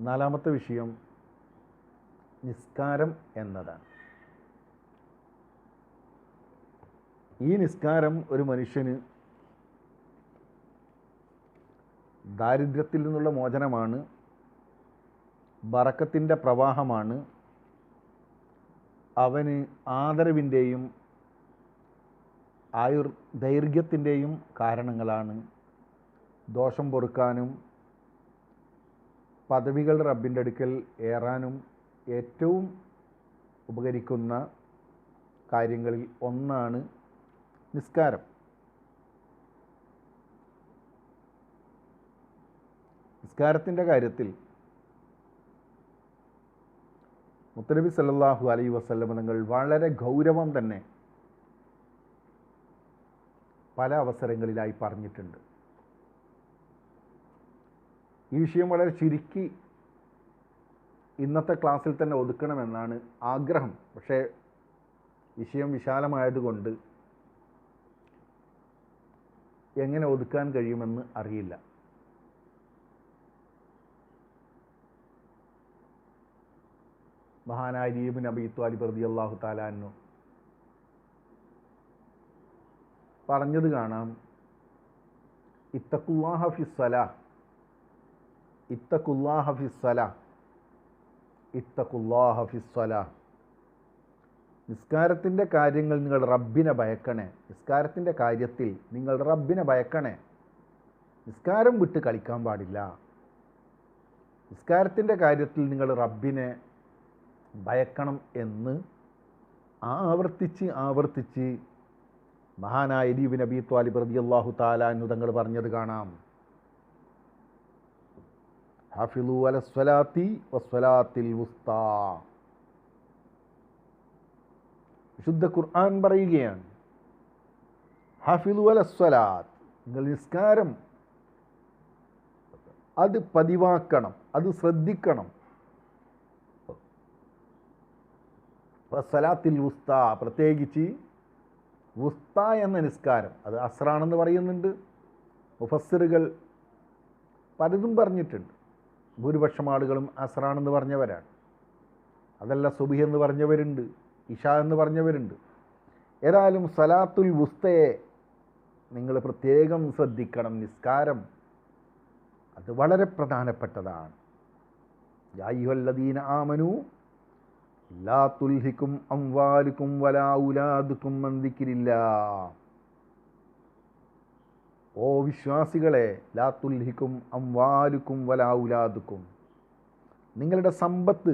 നാലാമത്തെ വിഷയം നിസ്കാരം എന്നതാണ്. ഈ നിസ്കാരം ഒരു മനുഷ്യന് ദാരിദ്ര്യത്തിൽ നിന്നുള്ള മോചനമാണ്, ബറക്കത്തിൻ്റെ പ്രവാഹമാണ്, അവന് ആദരവിൻ്റെയും ദൈർഘ്യത്തിൻ്റെയും കാരണങ്ങളാണ്. ദോഷം പൊറുക്കാനും പദവികൾ റബ്ബിൻ്റെ അടുക്കൽ ഏറാനും ഏറ്റവും ഉപകരിക്കുന്ന കാര്യങ്ങളിൽ ഒന്നാണ് നിസ്കാരം. നിസ്കാരത്തിൻ്റെ കാര്യത്തിൽ മുത്തനബി സല്ലല്ലാഹു അലൈഹി വസല്ലം തങ്ങൾ വളരെ ഗൗരവം തന്നെ പല അവസരങ്ങളിലായി പറഞ്ഞിട്ടുണ്ട്. ഈ വിഷയം വളരെ ചുരുക്കി ഇന്നത്തെ ക്ലാസ്സിൽ തന്നെ ഒതുക്കണമെന്നാണ് ആഗ്രഹം. പക്ഷേ വിഷയം വിശാലമായതുകൊണ്ട് എങ്ങനെ ഒതുക്കാൻ കഴിയുമെന്ന് അറിയില്ല. മഹാനായ അലി ഇബ്നു അബീ ത്വാലിബ് റളിയല്ലാഹു തആല അൻഹു പറഞ്ഞത് കാണാം, ഇത്തഖുല്ലാഹ ഫിസ്സലാഹ്, ഇത്തഖുല്ലാഹ ഫിസ്സലാഹ്, ഇത്തഖുല്ലാഹ ഫിസ്സലാഹ്. നിസ്കാരത്തിൻ്റെ കാര്യങ്ങൾ നിങ്ങൾ റബ്ബിനെ ഭയക്കണേ. നിസ്കാരത്തിൻ്റെ കാര്യത്തിൽ നിങ്ങൾ റബ്ബിനെ ഭയക്കണേ. നിസ്കാരം വിട്ട് കളിക്കാൻ പാടില്ല. നിസ്കാരത്തിൻ്റെ കാര്യത്തിൽ നിങ്ങൾ റബ്ബിനെ ഭയക്കണം എന്ന് ആവർത്തിച്ച് മഹാനായ അലി ഇബ്നു അബീ ത്വാലിബ് റളിയല്ലാഹു തആല അൻഹു തങ്ങൾ പറഞ്ഞത് കാണാം. ഹഫിളു അലസ്സലാത്തി വസ്സലാത്തിൽ വുസ്താ. വിശുദ്ധ ഖുർആൻ പറയുകയാണ്, ഹഫിളു അലസ്സലാത്ത്, നിങ്ങൾ നിസ്കാരം അത് പതിവാക്കണം, അത് ശ്രദ്ധിക്കണം. വസ്സലാത്തിൽ വുസ്താ, പ്രത്യേകിച്ച് വുസ്ത എന്ന നിസ്കാരം, അത് അസ്റാണെന്ന് പറയുന്നുണ്ട്. മുഫസ്സിറുകൾ പലതും പറഞ്ഞിട്ടുണ്ട്. ഭൂരിപക്ഷം ആളുകളും അസ്റാണെന്ന് പറഞ്ഞവരാണ്. അതല്ല സുബ്ഹി എന്ന് പറഞ്ഞവരുണ്ട്, ഇഷ എന്ന് പറഞ്ഞവരുണ്ട്. ഏതായാലും സലാത്തുൽ വുസ്തയെ നിങ്ങൾ പ്രത്യേകം ശ്രദ്ധിക്കണം. നിസ്കാരം അത് വളരെ പ്രധാനപ്പെട്ടതാണ്. യാ അയ്യുഹല്ലദീന ആമനൂ ലാ തുൽഹിക്കും അംവാലുക്കും വലാ ഔലാദുക്കും അൻ ദിക്രില്ലാഹ്. ഓ വിശ്വാസികളെ, ലാ തുൽഹിക്കും അംവാലുക്കും വലാ ഔലാദുക്കും, നിങ്ങളുടെ സമ്പത്ത്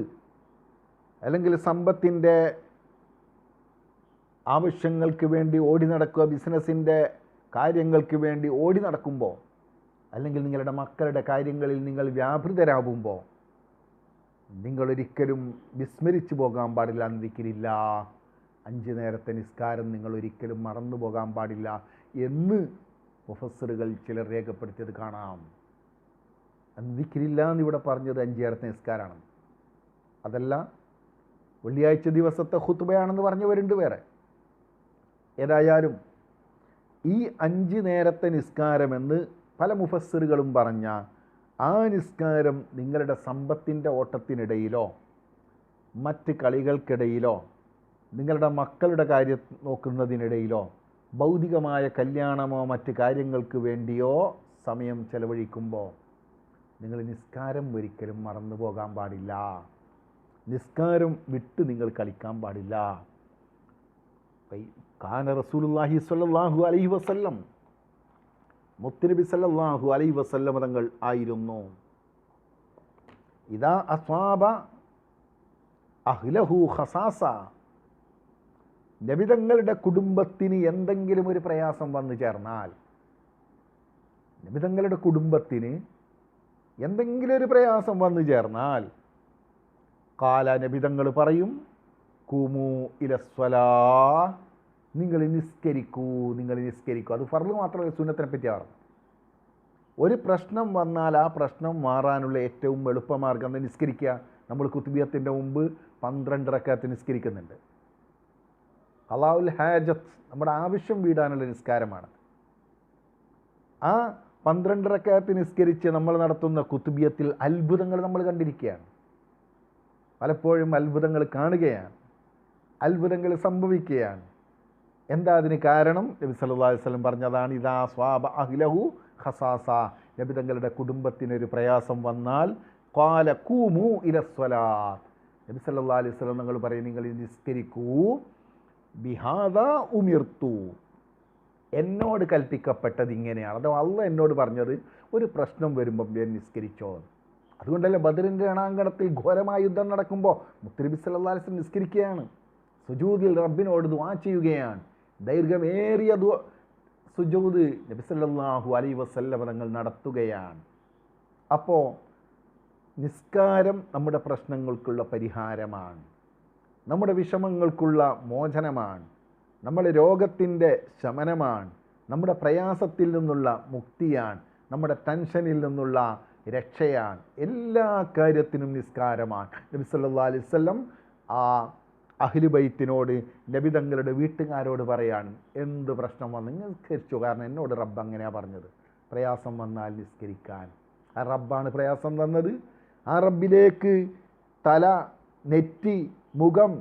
അല്ലെങ്കിൽ സമ്പത്തിൻ്റെ ആവശ്യങ്ങൾക്ക് വേണ്ടി ഓടി നടക്കുക, ബിസിനസ്സിൻ്റെ കാര്യങ്ങൾക്ക് വേണ്ടി ഓടി നടക്കുമ്പോൾ, അല്ലെങ്കിൽ നിങ്ങളുടെ മക്കളുടെ കാര്യങ്ങളിൽ നിങ്ങൾ വ്യാപൃതരാകുമ്പോൾ നിങ്ങളൊരിക്കലും വിസ്മരിച്ചു പോകാൻ പാടില്ല. ദിക്രില്ല, 5 നേരത്തെ നിസ്കാരം നിങ്ങളൊരിക്കലും മറന്നു പോകാൻ പാടില്ല എന്ന് മുഫസ്സിറുകൾ ചിലർ രേഖപ്പെടുത്തിയത് കാണാം. ദിക്രില്ല എന്നിവിടെ പറഞ്ഞത് 5 നേരത്തെ നിസ്കാരമാണ്. അതല്ല വെള്ളിയാഴ്ച ദിവസത്തെ ഖുത്ബയാണെന്ന് പറഞ്ഞവരുണ്ട് വേറെ. ഏതായാലും ഈ 5 നേരത്തെ നിസ്കാരമെന്ന് പല മുഫസ്സിറുകളും പറഞ്ഞ ആ നിസ്കാരം നിങ്ങളുടെ സമ്പത്തിൻ്റെ ഓട്ടത്തിനിടയിലോ മറ്റ് കളികൾക്കിടയിലോ നിങ്ങളുടെ മക്കളുടെ കാര്യം നോക്കുന്നതിനിടയിലോ ഭൗതികമായ കല്യാണമോ മറ്റ് കാര്യങ്ങൾക്ക് വേണ്ടിയോ സമയം ചെലവഴിക്കുമ്പോൾ നിങ്ങൾ നിസ്കാരം ഒരിക്കലും മറന്നു പോകാൻ പാടില്ല. നിസ്കാരം വിട്ട് നിങ്ങൾ കളിക്കാൻ പാടില്ല. കാന റസൂലുള്ളാഹി സ്വല്ലല്ലാഹു അലൈഹി വസല്ലം, മുത്തുനബി സല്ലല്ലാഹു അലൈഹി വസല്ലം തങ്ങൾ ആയിരുന്നു, ഇദാ അസ്വാബ അഹ്ലഹു ഖസാസ, നബിതങ്ങളുടെ കുടുംബത്തിന് എന്തെങ്കിലും ഒരു പ്രയാസം വന്നു ചേർന്നാൽ, നബിതങ്ങളുടെ കുടുംബത്തിന് എന്തെങ്കിലും ഒരു പ്രയാസം വന്നു ചേർന്നാൽ, കാല നബിതങ്ങൾ പറയും, ഖുമൂ ഇലസ്വലാ, നിങ്ങൾ നിസ്കരിക്കൂ, നിങ്ങൾ നിസ്കരിക്കൂ. അത് ഫർള് മാത്രമല്ല, സുന്നത്തിനെ പറ്റി പറഞ്ഞു. ഒരു പ്രശ്നം വന്നാൽ ആ പ്രശ്നം മാറാനുള്ള ഏറ്റവും എളുപ്പമാർഗം നിസ്കരിക്കുക. നമ്മൾ കുത്തുബിയത്തിൻ്റെ മുമ്പ് 12 റക്അത്ത് നിസ്കരിക്കുന്നുണ്ട്. ഖളാഉൽ ഹാജത്ത്, നമ്മുടെ ആവശ്യം വീടാനുള്ള നിസ്കാരമാണ്. ആ 12 റക്അത്ത് നിസ്കരിച്ച് നമ്മൾ നടത്തുന്ന കുത്തുബിയത്തിൽ അത്ഭുതങ്ങൾ നമ്മൾ കണ്ടിരിക്കുകയാണ്. പലപ്പോഴും അത്ഭുതങ്ങൾ കാണുകയാണ്, അത്ഭുതങ്ങൾ സംഭവിക്കുകയാണ്. എന്താ അതിന് കാരണം? നബി സല്ലല്ലാഹു അലൈഹി വസല്ലം പറഞ്ഞതാണ്, ഇദാ സ്വാബ അഹ്ലഹു ഖസാസ, നബി തങ്ങളുടെ കുടുംബത്തിനൊരു പ്രയാസം വന്നാൽ ഖാല ഖൂമു ഇലസ്വലാത്ത്, നബി സല്ലല്ലാഹു അലൈഹി വസല്ലം നിങ്ങൾ പറയും, നിങ്ങൾ നിസ്കരിക്കൂ, ബിഹാദാ ഉമിർത്തു, എന്നോട് കൽപ്പിക്കപ്പെട്ടത് ഇങ്ങനെയാണ്. അഥവാ അള്ളാഹ് എന്നോട് പറഞ്ഞത് ഒരു പ്രശ്നം വരുമ്പം ഞാൻ നിസ്കരിച്ചോ. അതുകൊണ്ടല്ലേ ബദറിൻ്റെ രണാങ്കണത്തിൽ ഘോരമായ യുദ്ധം നടക്കുമ്പോൾ മുത്തനബി സല്ലല്ലാഹു അലൈഹി വസല്ലം നിസ്കരിക്കുകയാണ്, സുജൂദിൽ റബ്ബിനോട് ദുആ ചെയ്യുകയാണ്. ദൈർഘ്യമേറിയ സുജൂദ് നബി സല്ലല്ലാഹു അലൈഹി വസല്ലം തങ്ങൾ നടത്തുകയാണ്. അപ്പോൾ നിസ്കാരം നമ്മുടെ പ്രശ്നങ്ങൾക്കുള്ള പരിഹാരമാണ്, നമ്മുടെ വിഷമങ്ങൾക്കുള്ള മോചനമാണ്, നമ്മുടെ രോഗത്തിൻ്റെ ശമനമാണ്, നമ്മുടെ പ്രയാസത്തിൽ നിന്നുള്ള മുക്തിയാണ്, നമ്മുടെ ടെൻഷനിൽ നിന്നുള്ള രക്ഷയാണ്, എല്ലാ കാര്യത്തിനും നിസ്കാരമാണ്. നബി സല്ലല്ലാഹു അലൈഹി വസല്ലം ആ അഹ്ലു ബൈത്തിനോട്, നബി തങ്ങളുടെ വീട്ടുകാരോട് പറയാണ്, എന്ത് പ്രശ്നം വന്നു നിങ്ങൾ നിസ്കരിച്ചു, കാരണം എന്നോട് റബ്ബ് അങ്ങനെയാണ് പറഞ്ഞത്, പ്രയാസം വന്നാൽ നിസ്കരിക്കാൻ. ആ റബ്ബാണ് പ്രയാസം തന്നത്. ആ റബ്ബിലേക്ക് തല, നെറ്റി, മുഖം,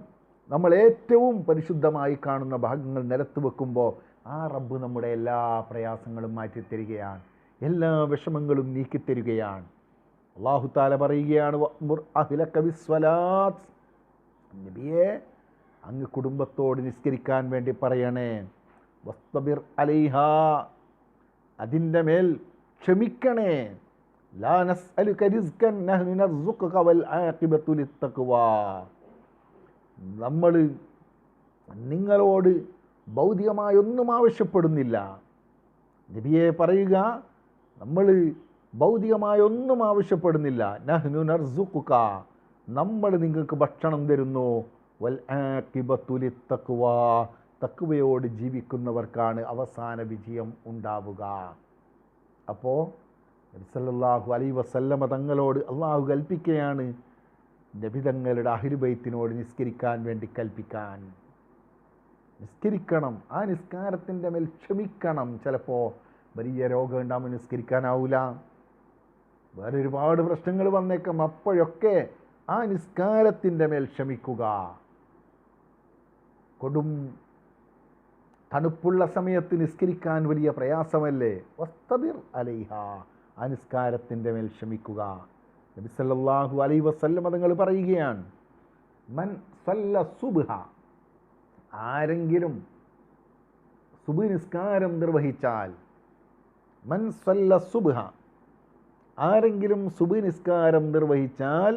നമ്മൾ ഏറ്റവും പരിശുദ്ധമായി കാണുന്ന ഭാഗങ്ങൾ നിലത്ത് വെക്കുമ്പോൾ ആ റബ്ബ് നമ്മുടെ എല്ലാ പ്രയാസങ്ങളും മാറ്റിത്തരികയാണ്, എല്ലാ വിഷമങ്ങളും നീക്കിത്തരികയാണ്. അല്ലാഹു തആല പറയുകയാണ്, വഅ്മുർ അഹ്ലക ബിസ്സലാത്ത്, നബിയെ അങ്ങ് കുടുംബത്തോട് നിസ്കരിക്കാൻ വേണ്ടി പറയണേ. വസ്തബിർ അലൈഹാ, അതിൻ്റെ മേൽ ക്ഷമിക്കണേ. ലാ നസ്അലുക റിസ്കൻ നഹ്നു നർസുഖക വൽ ആഖിബത്തു ലിത്തഖ്വാ, നമ്മൾ നിങ്ങളോട് ഭൗതികമായൊന്നും ആവശ്യപ്പെടുന്നില്ല. നബിയെ പറയുക, നമ്മൾ ഭൗതികമായൊന്നും ആവശ്യപ്പെടുന്നില്ല. നഹ്നു നർസുഖക, നമ്മൾ നിങ്ങൾക്ക് ഭക്ഷണം തരുന്നു. വൽ ആഖിബത്തു ലിത്തഖ്വാ, തഖ്വയോട് ജീവിക്കുന്നവർക്കാണ് അവസാന വിജയം ഉണ്ടാവുക. അപ്പോൾ നബി സല്ലല്ലാഹു അലൈഹി വസല്ലമ തങ്ങളോട് അള്ളാഹു കൽപ്പിക്കുകയാണ്, നബി തങ്ങളുടെ അഹ്ലു ബൈത്തിനോട് നിസ്കരിക്കാൻ വേണ്ടി കൽപ്പിക്കാൻ. നിസ്കരിക്കണം, ആ നിസ്കാരത്തിൻ്റെ മേൽ ക്ഷമിക്കണം. ചിലപ്പോൾ വലിയ രോഗം ഉണ്ടാകുമ്പോൾ നിസ്കരിക്കാനാവില്ല, വേറെ ഒരുപാട് പ്രശ്നങ്ങൾ വന്നേക്കാം. അപ്പോഴൊക്കെ ആ നിസ്കാരത്തിൻ്റെ മേൽ ക്ഷമിക്കുക. കൊടും തണുപ്പുള്ള സമയത്ത് നിസ്കരിക്കാൻ വലിയ പ്രയാസമല്ലേ? വസ്തബിർ അലൈഹ, ആ നിസ്കാരത്തിൻ്റെ മേൽ ക്ഷമിക്കുക. നബി സല്ലല്ലാഹു അലൈഹി വസല്ലം തങ്ങൾ പറയുകയാണ്, മൻ സല്ല സുബ്ഹ, ആരെങ്കിലും സുബ്ഹ് നിസ്കാരം നിർവഹിച്ചാൽ, മൻ സല്ല സുബ്ഹ, ആരെങ്കിലും സുബ്ഹ് നിസ്കാരം നിർവഹിച്ചാൽ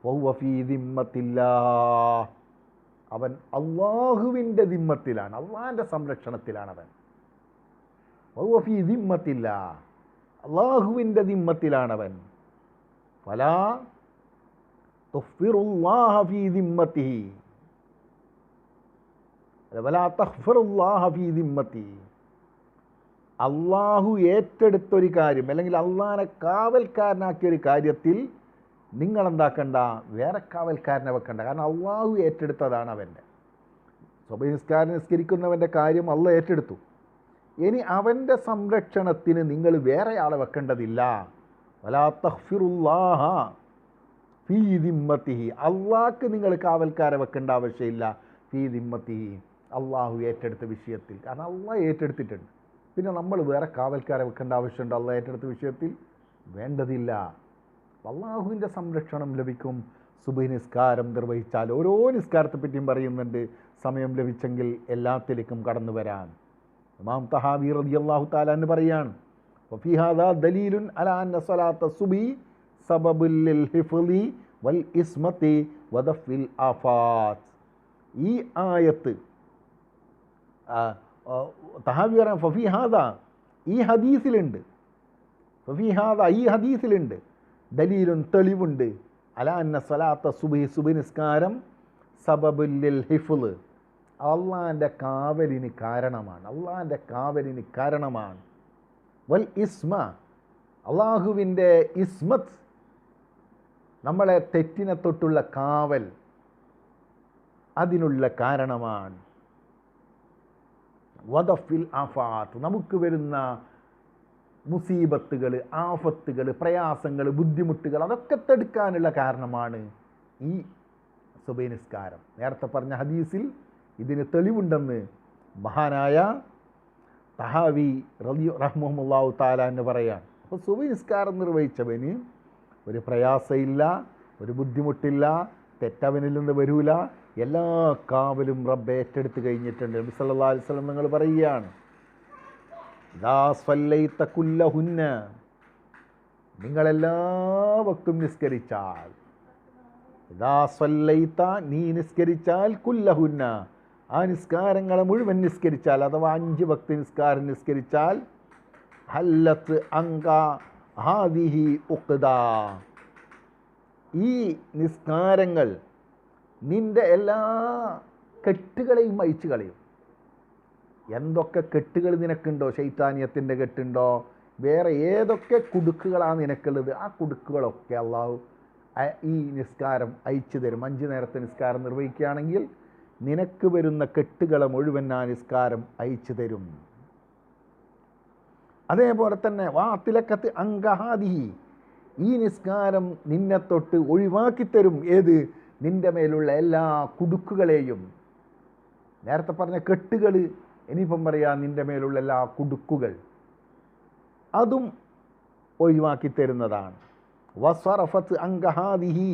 വഹുവ ഫീ ദിമ്മത്തില്ലാഹ്, അവൻ അള്ളാഹുവിൻ്റെ ദിമ്മത്തിലാണ്, അള്ളാഹിൻ്റെ സംരക്ഷണത്തിലാണവൻ. വഹുവ ഫീ ദിമ്മത്തില്ലാഹ്, അള്ളാഹുവിൻ്റെ ദിമ്മത്തിലാണവൻ. ഫലാ തുഫ്ഫിറുല്ലാഹ ഫീ ദിമ്മത്തിഹി, വലാ തഖ്ഫിറുല്ലാഹ ഫീ ദിമ്മത്തിഹി, അള്ളാഹു ഏറ്റെടുത്തൊരു കാര്യം അല്ലെങ്കിൽ അള്ളാഹിനെ കാവൽക്കാരനാക്കിയൊരു കാര്യത്തിൽ നിങ്ങളെന്താക്കണ്ട, വേറെ കാവൽക്കാരനെ വെക്കണ്ട. കാരണം അള്ളാഹു ഏറ്റെടുത്തതാണ് അവൻ്റെ. സുബ്ഹ് നിസ്കാരം നിസ്കരിക്കുന്നവൻ്റെ കാര്യം അള്ളാഹ് ഏറ്റെടുത്തു. ഇനി അവൻ്റെ സംരക്ഷണത്തിന് നിങ്ങൾ വേറെ ആളെ വെക്കേണ്ടതില്ല. വലാ തഖ്ഫിറുല്ലാഹ ഫീ ദിമ്മത്തിഹി, അള്ളാഹ്ക്ക് നിങ്ങൾ കാവൽക്കാരെ വെക്കേണ്ട ആവശ്യമില്ല. ഫീ ദിമ്മത്തിഹി, അള്ളാഹു ഏറ്റെടുത്ത വിഷയത്തിൽ. കാരണം അള്ളാഹ് ഏറ്റെടുത്തിട്ടുണ്ട്, പിന്നെ നമ്മൾ വേറെ കാവൽക്കാരെ വെക്കേണ്ട ആവശ്യമുണ്ട് അള്ളാഹ് ഏറ്റെടുത്ത വിഷയത്തിൽ? വേണ്ടതില്ല. അള്ളാഹുവിൻ്റെ സംരക്ഷണം ലഭിക്കും സുബ്ഹ് നിസ്കാരം നിർവഹിച്ചാൽ. ഓരോ നിസ്കാരത്തെ പറ്റിയും പറയുന്നുണ്ട്, സമയം ലഭിച്ചെങ്കിൽ എല്ലാത്തിലേക്കും കടന്നു വരാൻ. ഇമാം തഹാവി റളിയല്ലാഹു തആല അൻഹു പറയാണ്, വഫീ ഹാദാ ദലീലുൻ അലാ അന്ന സ്വലാത്ത സുബ്ഹി സബബുൽ ലിൽ ഹിഫ്ളി വൽ ഇസ്മതി വദഫിൽ ആഫാത്ത്. ഈ ആയത്ത് തഹാവി പറയാൻ ഫഫീ ഹാദാ, ഈ ഹദീസിലുണ്ട്, ഫഫീ ഹാദാ, ഈ ഹദീസിലുണ്ട് ദലീലുൻ, തെളിവുണ്ട്, അലാ അന്ന സ്വലാത്ത സുബ്ഹി, സുബ്ഹ് നിസ്കാരം സബബുൽ ലിൽ ഹിഫ്ള്, അള്ളാഹിൻ്റെ കാവലിന് കാരണമാണ്, അള്ളാഹിൻ്റെ കാവലിന് കാരണമാണ്. വൽ ഇസ്മ, അള്ളാഹുവിൻ്റെ ഇസ്മത്ത്, നമ്മളെ തെറ്റിനെ തൊട്ടുള്ള കാവൽ, അതിനുള്ള കാരണമാണ്. വദഫിൽ ആഫാത്ത്, നമുക്ക് വരുന്ന മുസീബത്തുകൾ, ആഫത്തുകൾ, പ്രയാസങ്ങൾ, ബുദ്ധിമുട്ടുകൾ അതൊക്കെ തടുക്കാനുള്ള കാരണമാണ് ഈ സുബഹി നിസ്കാരം. നേരത്തെ പറഞ്ഞ ഹദീസിൽ ഇതിന് തെളിവുണ്ടെന്ന് മഹാനായ തഹാവി റഹ്മഹുല്ലാഹു തആല എന്ന് പറയാണ്. അപ്പോൾ സുബഹി നിസ്കാരം നിർവഹിച്ചവന് ഒരു പ്രയാസമില്ല, ഒരു ബുദ്ധിമുട്ടില്ല, തെറ്റവനിൽ നിന്ന് വരൂല, എല്ലാ കാവലും റബ്ബ് ഏറ്റെടുത്ത് കഴിഞ്ഞിട്ടുണ്ട്. നബി സല്ലല്ലാഹു അലൈഹി വസല്ലം നിങ്ങൾ പറയുകയാണ്, ഇദാ സ്വല്ലൈത കുല്ലഹുന്ന, നിങ്ങളെല്ലാ വക്തും നിസ്കരിച്ചാൽ, ഇദാ സ്വല്ലൈത നീ നിസ്കരിച്ചാൽ, കുല്ലഹുന്ന ആ നിസ്കാരങ്ങളെ മുഴുവൻ നിസ്കരിച്ചാൽ, അഥവാ 5 വക്ത് നിസ്കാരം നിസ്കരിച്ചാൽ, ഹല്ലത്ത് അങ്ക ഹാദിഹി ഉഖ്ദ, ഈ നിസ്കാരങ്ങൾ നിൻ്റെ എല്ലാ കെട്ടുകളെയും അയച്ചു കളയും. എന്തൊക്കെ കെട്ടുകൾ നിനക്കുണ്ടോ, ശൈത്താനിയത്തിൻ്റെ കെട്ടുണ്ടോ, വേറെ ഏതൊക്കെ കുടുക്കുകളാണ് നിനക്കുള്ളത്, ആ കുടുക്കുകളൊക്കെ അള്ളാഹു ഈ നിസ്കാരം അയച്ചു തരും. 5 നേരത്തെ നിസ്കാരം നിർവഹിക്കുകയാണെങ്കിൽ നിനക്ക് വരുന്ന കെട്ടുകളെ മുഴുവൻ ആ നിസ്കാരം അയച്ചു തരും. അതേപോലെ തന്നെ വാത്തിലക്കത്ത് അങ്കഹാദിഹി, ഈ നിസ്കാരം നിന്നെ തൊട്ട് ഒഴിവാക്കിത്തരും. ഏത്? നിൻ്റെ മേലുള്ള എല്ലാ കുടുക്കുകളെയും. നേരത്തെ പറഞ്ഞ കെട്ടുകൾ, ഇനിയിപ്പം പറയാം നിൻ്റെ മേലുള്ള എല്ലാ കുടുക്കുകൾ, അതും ഒഴിവാക്കി തരുന്നതാണ്. വസ്വറഫത്ത് അങ്കഹാദിഹി,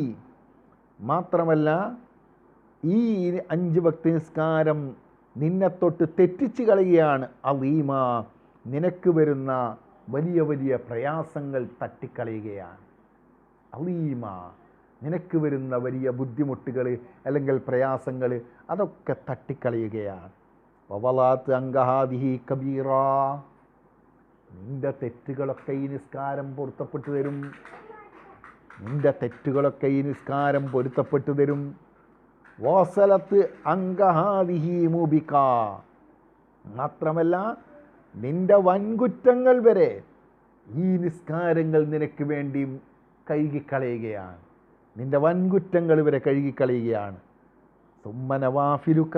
മാത്രമല്ല ഈ 5 വക്ത് നിസ്കാരം നിന്നെ തൊട്ട് തെറ്റിച്ച് കളയുകയാണ്. അലീമ, നിനക്ക് വരുന്ന വലിയ വലിയ പ്രയാസങ്ങൾ തട്ടിക്കളയുകയാണ്. അലീമ, നിനക്ക് വരുന്ന വലിയ ബുദ്ധിമുട്ടുകൾ അല്ലെങ്കിൽ പ്രയാസങ്ങൾ അതൊക്കെ തട്ടിക്കളയുകയാണ്. വവലാത്ത് അങ്കഹാദിഹി കബീറ, നിൻ്റെ തെറ്റുകളൊക്കെ ഈ നിസ്കാരം പൊരുത്തപ്പെട്ടു തരും. നിൻ്റെ തെറ്റുകളൊക്കെ ഈ നിസ്കാരം പൊരുത്തപ്പെട്ടു തരും. വാസലത്ത് അങ്കഹാദിഹി മുബിക, മാത്രമല്ല നിൻ്റെ വൻകുറ്റങ്ങൾ വരെ ഈ നിസ്കാരങ്ങൾ നിനക്ക് വേണ്ടി കഴുകിക്കളയുകയാണ്. നിൻ്റെ വൻകുറ്റങ്ങൾ വരെ കഴുകിക്കളയുകയാണ്. സുമ്മനവാഫിലുക,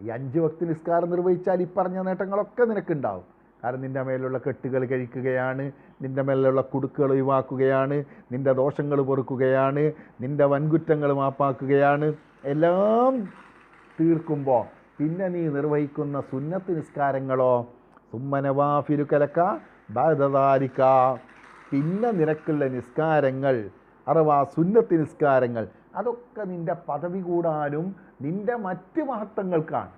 ഈ 5 വക്ത് നിസ്കാരം നിർവഹിച്ചാൽ ഈ പറഞ്ഞ നേട്ടങ്ങളൊക്കെ നിനക്കുണ്ടാവും. കാരണം നിൻ്റെ മേലുള്ള കെട്ടുകൾ കഴിക്കുകയാണ്, നിൻ്റെ മേലുള്ള കുടുക്കുകൾ ഒഴിവാക്കുകയാണ്, നിൻ്റെ ദോഷങ്ങൾ പൊറുക്കുകയാണ്, നിൻ്റെ വൻകുറ്റങ്ങൾ മാപ്പാക്കുകയാണ്. എല്ലാം തീർക്കുമ്പോൾ പിന്നെ നീ നിർവഹിക്കുന്ന സുന്നത്ത് നിസ്കാരങ്ങളോ, സുമ്മനവാഫിലുകലക്ക ബഅദദാലിക, പിന്നെ നിനക്കുള്ള നിസ്കാരങ്ങൾ അഥവാ സുന്നത്ത് നിസ്കാരങ്ങൾ അതൊക്കെ നിൻ്റെ പദവി കൂടാനും നിൻ്റെ മറ്റ് മഹത്വങ്ങൾക്കാണ്.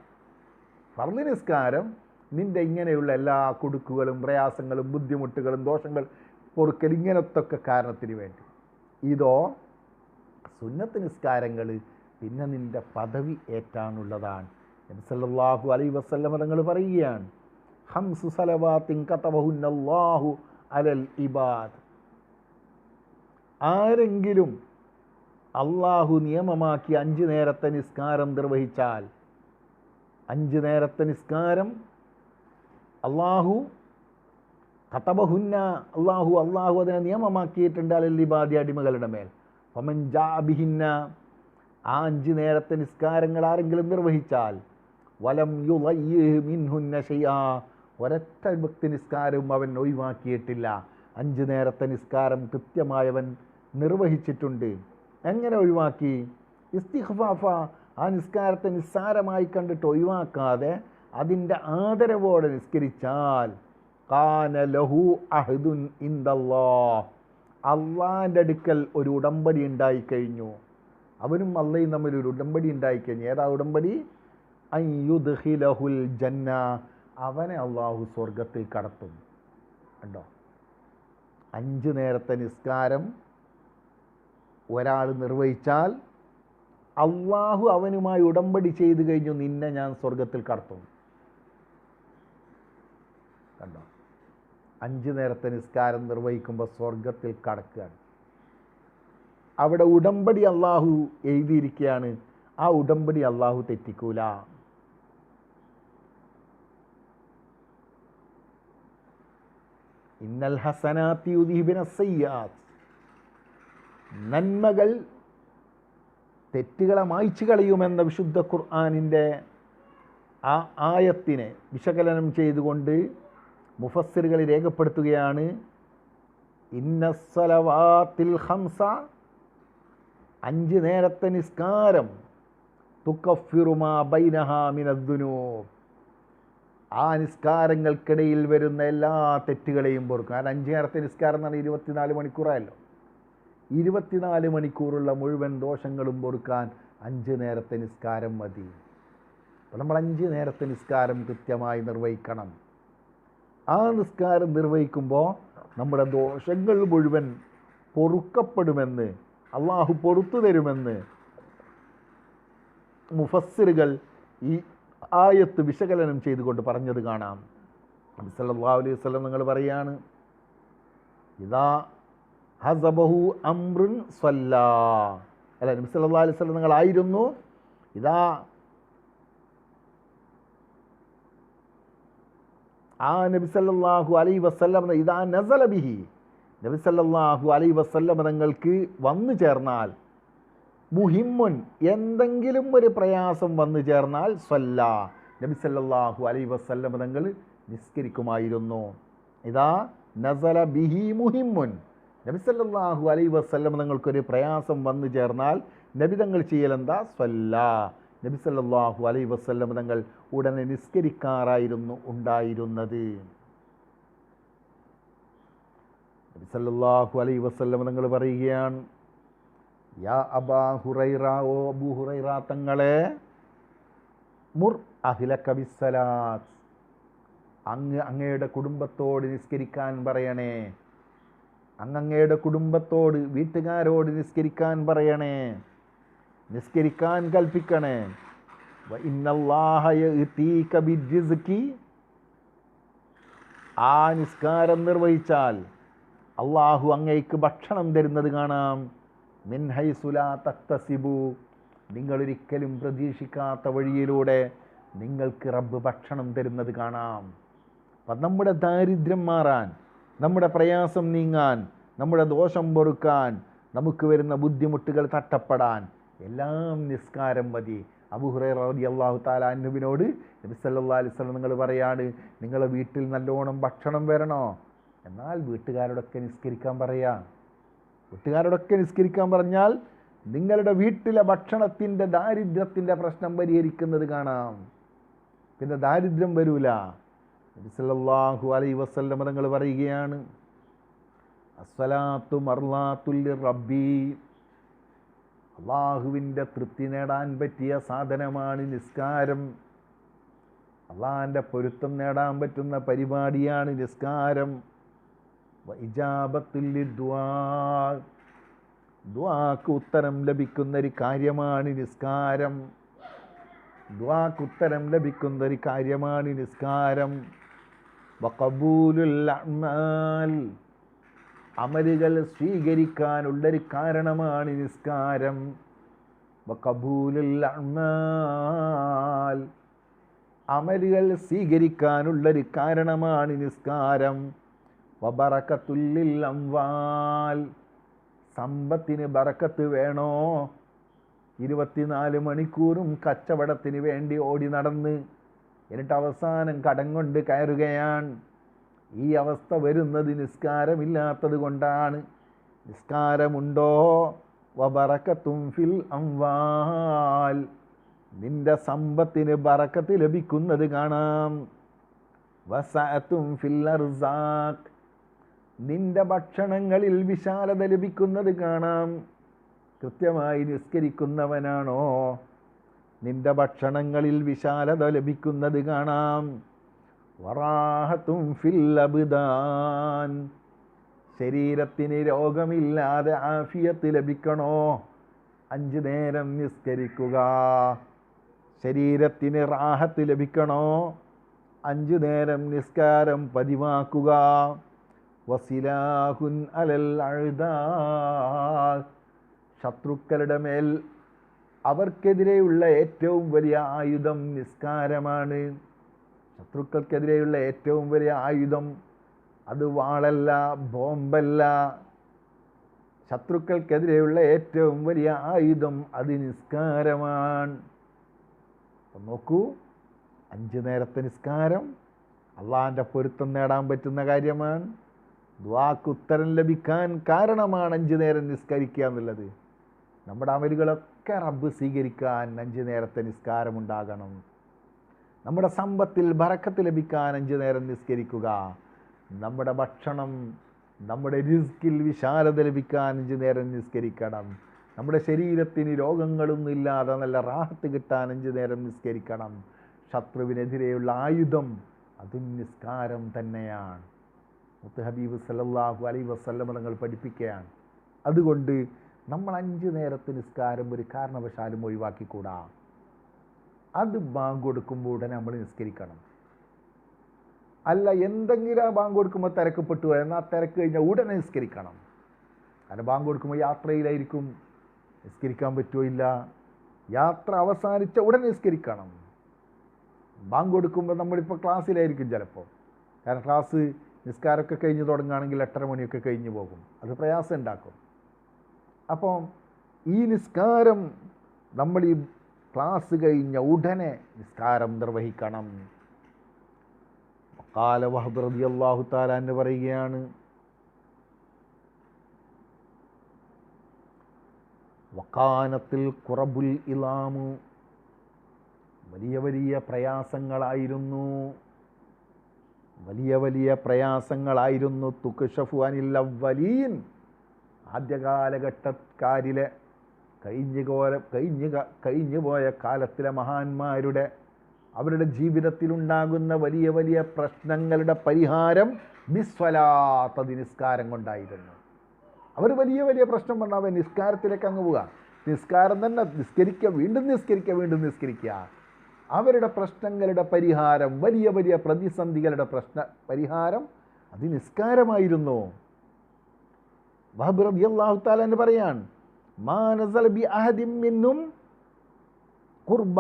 ഫർള് നിസ്കാരം നിൻ്റെ ഇങ്ങനെയുള്ള എല്ലാ കുടുക്കുകളും പ്രയാസങ്ങളും ബുദ്ധിമുട്ടുകളും ദോഷങ്ങൾ പൊറുക്കൽ ഇങ്ങനത്തൊക്കെ കാരണത്തിന് വേണ്ടി. ഇതോ സുന്നത്ത് നിസ്കാരങ്ങൾ പിന്നെ നിൻ്റെ പദവി ഏറ്റാനുള്ളതാണ്. നബി സല്ലല്ലാഹു അലൈഹി വസല്ലം തങ്ങൾ പറയുകയാണ്, ഹംസു സലവാത്തിൻ കതബഹുന്നല്ലാഹു അലൽ ഇബാദ്, ആരെങ്കിലും അള്ളാഹു നിയമമാക്കി 5 നേരത്തെ നിസ്കാരം നിർവഹിച്ചാൽ, 5 നേരത്തെ നിസ്കാരം അള്ളാഹു കതബഹുന്ന, അള്ളാഹു അതിനെ നിയമമാക്കിയിട്ടുണ്ട് അലൽ ഇബാദി, അടിമകളുടെ മേൽ. ഫമൻ ജാഅ ബിഹിന്ന, ആ 5 നേരത്തെ നിസ്കാരങ്ങൾ ആരെങ്കിലും നിർവഹിച്ചാൽ, വലം യുളയ്യിഹ് മിൻഹുന്ന ശൈആ, ഒരൊറ്റ ഭക്തി നിസ്കാരവും അവൻ ഒഴിവാക്കിയിട്ടില്ല. 5 നേരത്തെ നിസ്കാരം കൃത്യമായവൻ നിർവഹിച്ചിട്ടുണ്ട്. എങ്ങനെ ഒഴിവാക്കി? ഇസ്തിഗ്ഫാഫ, ആ നിസ്കാരത്തെ നിസ്സാരമായി കണ്ടിട്ട് ഒഴിവാക്കാതെ അതിൻ്റെ ആദരവോടെ നിസ്കരിച്ചാൽ, കാന ലഹു അഹ്ദുൻ ഇൻദല്ലാഹ്, അള്ളാൻ്റെ അടുക്കൽ ഒരു ഉടമ്പടി ഉണ്ടായിക്കഴിഞ്ഞു. അവനും അള്ളയും തമ്മിൽ ഒരു ഉടമ്പടി ഉണ്ടായിക്കഴിഞ്ഞു. ഏതാ ഉടമ്പടി? അൻ യുദ്ഖിലഹുൽ ജന്ന, അവനെ അള്ളാഹു സ്വർഗത്തിൽ കടത്തും. കണ്ടോ, 5 നേരത്തെ നിസ്കാരം ഒരാൾ നിർവഹിച്ചാൽ അള്ളാഹു അവനുമായി ഉടമ്പടി ചെയ്തു കഴിഞ്ഞു, നിന്നെ ഞാൻ സ്വർഗത്തിൽ കടത്തും. കണ്ടോ, 5 നേരത്തെ നിസ്കാരം നിർവഹിക്കുമ്പോൾ സ്വർഗത്തിൽ കടക്കുകയാണ്. അവിടെ ഉടമ്പടി അള്ളാഹു എഴുതിയിരിക്കുകയാണ്. ആ ഉടമ്പടി അള്ളാഹു തെറ്റിക്കൂല. ഇന്നൽ ഹസനാത്തി യുദ്ഹിബിന സയ്യാത്ത്, നന്മകൾ തെറ്റുകളെ മായ്ച്ചു കളയുമെന്ന വിശുദ്ധ ഖുർആനിൻ്റെ ആ ആയത്തിനെ വിശകലനം ചെയ്തുകൊണ്ട് മുഫസ്സിറുകൾ രേഖപ്പെടുത്തുകയാണ്, ഇന്നസ്സലവാത്തിൽ ഖംസ, 5 നേരത്തെ നിസ്കാരം, തുകഫിറു മാ ബൈനഹാ മിനദ്ദുനൂബ്, ആ നിസ്കാരങ്ങൾക്കിടയിൽ വരുന്ന എല്ലാ തെറ്റുകളെയും പൊറുക്കും. കാരണം 5 നേരത്തെ നിസ്കാരം എന്ന് പറഞ്ഞാൽ 24 മണിക്കൂറായല്ലോ. 24 മണിക്കൂറുള്ള മുഴുവൻ ദോഷങ്ങളും പൊറുക്കാൻ 5 നേരത്തെ നിസ്കാരം മതി. അപ്പോൾ നമ്മൾ 5 നേരത്തെ നിസ്കാരം കൃത്യമായി നിർവഹിക്കണം. ആ നിസ്കാരം നിർവഹിക്കുമ്പോൾ നമ്മുടെ ദോഷങ്ങൾ മുഴുവൻ പൊറുക്കപ്പെടുമെന്ന്, അള്ളാഹു പൊറുത്തു തരുമെന്ന് മുഫസ്സിറുകൾ ഈ ആയത്ത് വിശകലനം ചെയ്തുകൊണ്ട് പറഞ്ഞത് കാണാം. നബി സല്ലല്ലാഹു അലൈഹി വസല്ലം നിങ്ങൾ പറയാണ്, ഇദാ ഹസബഹു അംറുൻ സ്വല്ലാ, അല്ല നബി സല്ലല്ലാഹു അലൈഹി വസല്ലം നിങ്ങളായിരുന്നു, നബി സല്ലല്ലാഹു അലൈഹി വസല്ലം ഇദാ നസല ബിഹി, നബി സല്ലല്ലാഹു അലൈഹി വസല്ലം തങ്ങൾക്ക് വന്നു ചേർന്നാൽ, മുഹിമ്മുൻ എന്തെങ്കിലും ഒരു പ്രയാസം വന്നു ചേർന്നാൽ, സ്വല്ലാ, നബി സല്ലല്ലാഹു അലൈഹി വസല്ലം തങ്ങൾ നിസ്കരിക്കുമായിരുന്നു. ഇദാ നസല ബിഹി മുഹിമ്മുൻ, നബി സല്ലല്ലാഹു അലൈഹി വസല്ലം തങ്ങൾക്കൊരു പ്രയാസം വന്നു ചേർന്നാൽ നബി തങ്ങൾ ചെയ്യലെന്താ? സ്വല്ലാ, നബി സല്ലല്ലാഹു അലൈഹി വസല്ലം തങ്ങൾ ഉടനെ നിസ്കരിക്കാറായിരുന്നു ഉണ്ടായിരുന്നത്. നബി സല്ലല്ലാഹു അലൈഹി വസല്ലം തങ്ങൾ പറയുകയാണ്, യാ അബാ ഹുറൈറ, ഓ അബൂ ഹുറൈറ തങ്ങളെ, മുർ അഹ്ലക ബിസ്സലാത്ത്, അങ്ങയുടെ കുടുംബത്തോട് നിസ്കരിക്കാൻ പറയണേ, അങ്ങയുടെ കുടുംബത്തോട്, വീട്ടുകാരോട് നിസ്കരിക്കാൻ പറയണേ, നിസ്കരിക്കാൻ കൽപ്പിക്കണേ. വ ഇന്നല്ലാഹ യഅതീക ബിർരിസ്ഖി, ആ നിസ്കാരം നിർവഹിച്ചാൽ അള്ളാഹു അങ്ങയ്ക്ക് ഭക്ഷണം തരുന്നത് കാണാം. മിൻ ഹൈസു ലാ തഹ്തസിബു, നിങ്ങളൊരിക്കലും പ്രതീക്ഷിക്കാത്ത വഴിയിലൂടെ നിങ്ങൾക്ക് റബ്ബ് ഭക്ഷണം തരുന്നത് കാണാം. അപ്പം നമ്മുടെ ദാരിദ്ര്യം മാറാൻ, നമ്മുടെ പ്രയാസം നീങ്ങാൻ, നമ്മുടെ ദോഷം പൊറുക്കാൻ, നമുക്ക് വരുന്ന ബുദ്ധിമുട്ടുകൾ തട്ടപ്പെടാൻ എല്ലാം നിസ്കാരം മതി. അബൂ ഹുറൈറ റളിയല്ലാഹു തആല അൻഹുവിനോട് നബി സല്ലല്ലാഹു അലൈഹി വസല്ലം നിങ്ങൾ പറയാണ്, നിങ്ങളെ വീട്ടിൽ നല്ലോണം ഭക്ഷണം വരണോ, എന്നാൽ വീട്ടുകാരോടൊക്കെ നിസ്കരിക്കാൻ പറയാ. വീട്ടുകാരോടൊക്കെ നിസ്കരിക്കാൻ പറഞ്ഞാൽ നിങ്ങളുടെ വീട്ടിലെ ഭക്ഷണത്തിൻ്റെ, ദാരിദ്ര്യത്തിൻ്റെ പ്രശ്നം പരിഹരിക്കുന്നത് കാണാം. പിന്നെ ദാരിദ്ര്യം വരൂല. നബി സല്ലല്ലാഹു അലൈഹി വസല്ലം തങ്ങൾ പറയുകയാണ്, അസ്സലാത്തു മർളാത്തുൽ റബ്ബി, അള്ളാഹുവിൻ്റെ തൃപ്തി നേടാൻ പറ്റിയ സാധനമാണ് നിസ്കാരം. അള്ളാഹിൻ്റെ പൊരുത്തം നേടാൻ പറ്റുന്ന പരിപാടിയാണ് നിസ്കാരം. ഇജാബത്തുൽ ദുആ, ദുആക്ക് ഉത്തരം ലഭിക്കുന്ന ഒരു കാര്യമാണ് നിസ്കാരം. ദുആക്ക് ഉത്തരം ലഭിക്കുന്ന ഒരു കാര്യമാണ് നിസ്കാരം. വഖബൂലുൽ അഅ്മാൽ, അമലുകൾ സ്വീകരിക്കാനുള്ളൊരു കാരണമാണ് നിസ്കാരം. വഖബൂലുൽ അഅ്മാൽ, അമലുകൾ സ്വീകരിക്കാനുള്ളൊരു കാരണമാണ് നിസ്കാരം. വബറകത്തുൽ ലിൽ അംവാൽ, സമ്പത്തിന് ബറക്കത്ത് വേണോ? 24 മണിക്കൂറും കച്ചവടത്തിന് വേണ്ടി ഓടി നടന്ന് എന്നിട്ട് അവസാനം കടം കൊണ്ട് കയറുകയാണ്. ഈ അവസ്ഥ വരുന്നത് നിസ്കാരമില്ലാത്തത് കൊണ്ടാണ്. നിസ്കാരമുണ്ടോ? വബറകത്തും ഫിൽ അംവാൽ, നിന്റെ സമ്പത്തിന് ബറക്കത്ത് ലഭിക്കുന്നത് കാണാം. വസഅത്തും ഫിൽ അർസാഖ്, നിന്റെ ഭക്ഷണങ്ങളിൽ വിശാലത ലഭിക്കുന്നത് കാണാം. കൃത്യമായി നിസ്കരിക്കുന്നവനാണോ, നിന്റെ ഭക്ഷണങ്ങളിൽ വിശാലത ലഭിക്കുന്നത് കാണാം. വറാഹത്തും ഫിൽ അബ്ദാൻ, ശരീരത്തിന് രോഗമില്ലാതെ ആഫിയത്ത് ലഭിക്കണോ? 5 നേരം നിസ്കരിക്കുക. ശരീരത്തിന് റാഹത്ത് ലഭിക്കണോ? 5 നേരം നിസ്കാരം പതിവാക്കുക. വസിലാഹുൻ അലൽ അഅ്ദാ, ശത്രുക്കളുടെ മേൽ അവർക്കെതിരെയുള്ള ഏറ്റവും വലിയ ആയുധം നിസ്കാരമാണ്. ശത്രുക്കൾക്കെതിരെയുള്ള ഏറ്റവും വലിയ ആയുധം അത് വാളല്ല, ബോംബല്ല. ശത്രുക്കൾക്കെതിരെയുള്ള ഏറ്റവും വലിയ ആയുധം അത് നിസ്കാരമാണ്. അപ്പം നോക്കൂ, 5 നേരത്തെ നിസ്കാരം, അള്ളാഹിൻ്റെ പൊരുത്തം നേടാൻ പറ്റുന്ന കാര്യമാണ്. ദുആക്ക് ഉത്തരം ലഭിക്കാൻ കാരണമാണ് 5 നേരം നിസ്കരിക്കുക എന്നുള്ളത്. നമ്മുടെ അമലുകളൊക്കെ റബ്ബ് സ്വീകരിക്കാൻ 5 നേരത്തെ നിസ്കാരമുണ്ടാകണം. നമ്മുടെ സമ്പത്തിൽ ബറക്കത്ത് ലഭിക്കാൻ 5 നേരം നിസ്കരിക്കുക. നമ്മുടെ ഭക്ഷണം, നമ്മുടെ റിസ്കിൽ വിശാലത ലഭിക്കാൻ 5 നേരം നിസ്കരിക്കണം. നമ്മുടെ ശരീരത്തിന് രോഗങ്ങളൊന്നും ഇല്ലാതെ നല്ല റാഹത്ത് കിട്ടാൻ 5 നേരം നിസ്കരിക്കണം. ശത്രുവിനെതിരെയുള്ള ആയുധം അതും നിസ്കാരം തന്നെയാണ്. മുത്ത് ഹബീബ് സല്ലല്ലാഹു അലൈഹി വസല്ലം തങ്ങൾ പഠിപ്പിക്കുകയാണ്. അതുകൊണ്ട് നമ്മൾ 5 നേരത്തെ നിസ്കാരം ഒരു കാരണവശാലും ഒഴിവാക്കിക്കൂടാ. അത് ബാങ്ക് കൊടുക്കുമ്പോൾ ഉടനെ നമ്മൾ നിസ്കരിക്കണം. അല്ല, എന്തെങ്കിലും ബാങ്ക് കൊടുക്കുമ്പോൾ തിരക്കപ്പെട്ടു എന്നാൽ തിരക്ക് കഴിഞ്ഞാൽ ഉടനെ നിസ്കരിക്കണം. കാരണം ബാങ്ക് കൊടുക്കുമ്പോൾ യാത്രയിലായിരിക്കും, നിസ്കരിക്കാൻ പറ്റുമോ ഇല്ല. യാത്ര അവസാനിച്ച ഉടനെ നിസ്കരിക്കണം. ബാങ്ക് കൊടുക്കുമ്പോൾ നമ്മളിപ്പോൾ ക്ലാസ്സിലായിരിക്കും ചിലപ്പോൾ. കാരണം ക്ലാസ് നിസ്കാരമൊക്കെ കഴിഞ്ഞ് തുടങ്ങുകയാണെങ്കിൽ 8:30 മണിയൊക്കെ കഴിഞ്ഞ് പോകും. അത് പ്രയാസം ഉണ്ടാക്കും. അപ്പോൾ ഈ നിസ്കാരം നമ്മൾ ഈ ക്ലാസ് കഴിഞ്ഞ ഉടനെ നിസ്കാരം നിർവഹിക്കണം. ഖാല വഹബ് റളിയല്ലാഹു തആല എന്ന് പറയുകയാണ്, വക്കാനത്തിൽ ഖുറബുൽ ഇലാമു, വലിയ വലിയ പ്രയാസങ്ങളായിരുന്നു, വലിയ വലിയ പ്രയാസങ്ങളായിരുന്നു. തുക്ഷഫു അനിൽ അവ്വലീൻ, ആദ്യകാലഘട്ടക്കാരിലെ കഴിഞ്ഞുപോയ കാലത്തിലെ മഹാന്മാരുടെ അവരുടെ ജീവിതത്തിലുണ്ടാകുന്ന വലിയ വലിയ പ്രശ്നങ്ങളുടെ പരിഹാരം ബിസ്വലാത്ത്, നിസ്കാരം കൊണ്ടായിരുന്നു. അവർ വലിയ വലിയ പ്രശ്നം വന്നാൽ അവർ നിസ്കാരത്തിലേക്ക് അങ്ങ് പോവുക. നിസ്കാരം തന്നെ നിസ്കരിക്കുക, വീണ്ടും നിസ്കരിക്കുക, വീണ്ടും നിസ്കരിക്കുക. അവരുടെ പ്രശ്നങ്ങളുടെ പരിഹാരം, വലിയ വലിയ പ്രതിസന്ധികളുടെ പരിഹാരം അത് നിസ്കാരമായിരുന്നു. വഹബ് റളിയല്ലാഹു തആല എന്ന് പറയാൻ, മാ നസല ബി അഹദിൻ മിൻഹും ഖുർബ,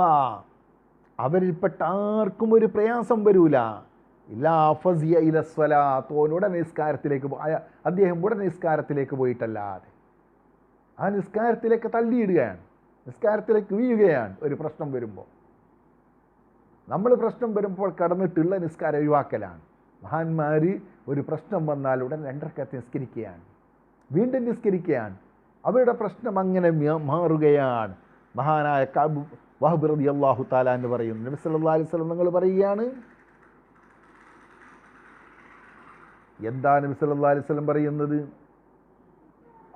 അവരിൽപ്പെട്ട ആർക്കും ഒരു പ്രയാസം വരൂല. ഇല്ലാ ഫസിയ ഇല സ്വലാത്ത്, ഉടനെ നിസ്കാരത്തിലേക്ക് അദ്ദേഹം ഉടനെ നിസ്കാരത്തിലേക്ക് പോയിട്ടല്ലാതെ ആ നിസ്കാരത്തിലേക്ക് തള്ളിയിടുകയാണ്, നിസ്കാരത്തിലേക്ക് വീഴുകയാണ്. ഒരു പ്രശ്നം വരുമ്പോൾ നമ്മൾ പ്രശ്നം വരുമ്പോൾ കടന്നിട്ടുള്ള നിസ്കാരം ഒഴിവാക്കലാണ്. മഹാന്മാർ ഒരു പ്രശ്നം വന്നാൽ ഉടൻ 2 റക്അത്ത് നിസ്കരിക്കുകയാണ്, വീണ്ടും നിസ്കരിക്കുകയാണ്. അവരുടെ പ്രശ്നം അങ്ങനെ മാറുകയാണ്. മഹാനായ കഅബ് വഹബ് റളിയല്ലാഹു തആല എന്ന് പറയുന്നു, നബി സല്ലല്ലാഹു അലൈഹി വസല്ലം നിങ്ങൾ പറയുകയാണ്, എന്താ നബി സല്ലല്ലാഹു അലൈഹി വസല്ലം പറയുന്നത്?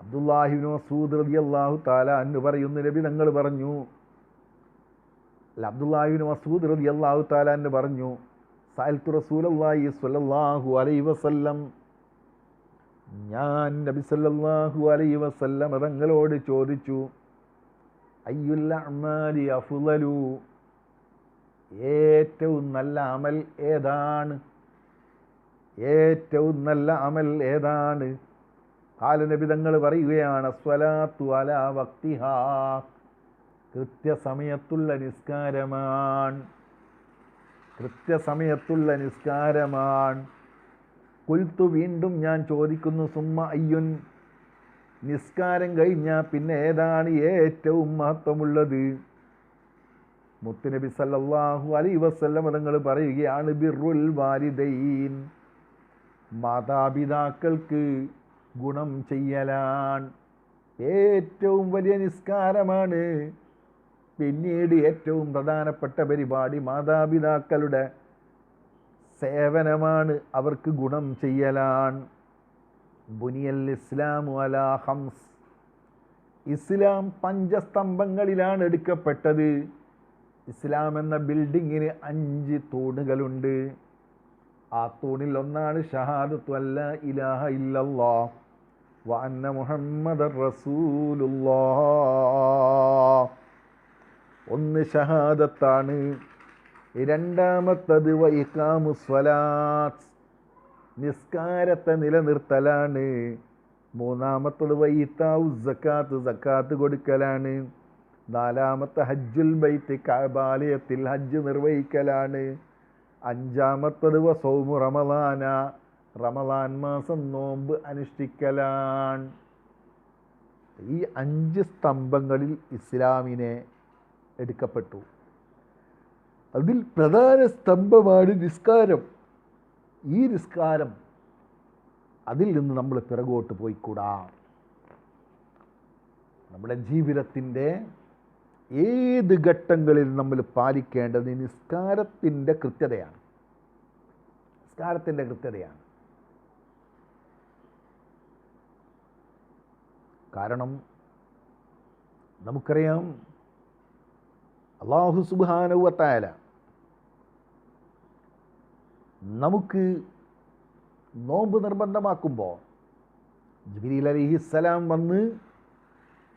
അബ്ദുല്ലാഹി ഇബ്നു മസ്ഊദ് റളിയല്ലാഹു തആല എന്ന് പറയുന്നു, നബി തങ്ങൾ പറഞ്ഞു, അബ്ദുല്ലാഹി ഇബ്നു മസ്ഊദ് റളിയല്ലാഹു തആല എന്ന് പറഞ്ഞു, സഅൽതു റസൂലല്ലാഹി സ്വല്ലല്ലാഹു അലൈഹി വസല്ലം, ഞാൻ നബി സല്ലല്ലാഹു അലൈഹി വസല്ലം തങ്ങളോട് ചോദിച്ചു, അയ്യുൽ അഅ്മാലി അഫ്ളലു, ഏറ്റവും നല്ല അമൽ ഏതാണ്? ഏറ്റവും നല്ല അമൽ ഏതാണ്? ഖാല, നബി തങ്ങൾ പറയുകയാണ്, സ്വലാത്തു അലാ വഖ്തിഹാ, കൃത്യസമയത്തുള്ള നിസ്കാരമാണ്, കൃത്യസമയത്തുള്ള നിസ്കാരമാണ്. ഖുൽതു, വീണ്ടും ഞാൻ ചോദിക്കുന്നു, സുമ്മ അയ്യുൻ, നിസ്കാരം കഴിഞ്ഞാൽ പിന്നെ ഏതാണ് ഏറ്റവും മഹത്വമുള്ളത്? മുത്തുനബി സല്ലല്ലാഹു അലൈഹി വസല്ലം തങ്ങൾ പറയുകയാണ്, ബിർറുൽ വാലിദൈൻ, മാതാപിതാക്കൾക്ക് ഗുണം ചെയ്യലാണ്. ഏറ്റവും വലിയ നിസ്കാരമാണ്. പിന്നീട് ഏറ്റവും പ്രധാനപ്പെട്ട പരിപാടി മാതാപിതാക്കളുടെ സേവനമാണ്, അവർക്ക് ഗുണം ചെയ്യലാണ്. ബുനിയൽ ഇസ്ലാമു അലാ ഖംസ്, ഇസ്ലാം 5 സ്തംഭങ്ങളിലാണ് എടുക്കപ്പെട്ടത്. ഇസ്ലാം എന്ന ബിൽഡിങ്ങിന് 5 തൂണുകളുണ്ട്. ആ തൂണിൽ ഒന്നാണ് ഷഹാദത്തു അല്ലാ ഇലാഹ ഇല്ലല്ലാഹ് വ അന്ന മുഹമ്മദർ റസൂലുള്ളാഹ്. ഒന്ന് ഷഹാദത്താണ്. രണ്ടാമത്തത് വ ഇഖാമുസ് സ്വലാത്ത്, നിസ്കാരത്തെ നിലനിർത്തലാണ്. മൂന്നാമത്തത് വ ഈതാഉസ് സക്കാത്ത്, സക്കാത്ത് കൊടുക്കലാണ്. നാലാമത്തെ ഹജ്ജുൽ ബൈത്ത്, കഅബാലയത്തിൽ ഹജ്ജ് നിർവഹിക്കലാണ്. അഞ്ചാമത്തത് വ സൗമു റമളാന, റമളാൻ മാസം നോമ്പ് അനുഷ്ഠിക്കലാണ്. ഈ 5 സ്തംഭങ്ങളിൽ ഇസ്ലാമിനെ എടുക്കപ്പെട്ടു. അതിൽ പ്രധാന സ്തംഭമാണ് നിസ്കാരം. ഈ നിസ്കാരം അതിൽ നിന്ന് നമ്മൾ പിറകോട്ട് പോയിക്കൂടാ. നമ്മുടെ ജീവിതത്തിൻ്റെ ഏത് ഘട്ടങ്ങളിൽ നമ്മൾ പാലിക്കേണ്ടത് നിസ്കാരത്തിൻ്റെ കൃത്യതയാണ്. കാരണം നമുക്കറിയാം, അല്ലാഹു സുബ്ഹാനഹു വ തആല നമുക്ക് നോമ്പ് നിർബന്ധമാക്കുമ്പോൾ ജിബ്രീൽ അലൈഹിസ്സലാം വന്ന്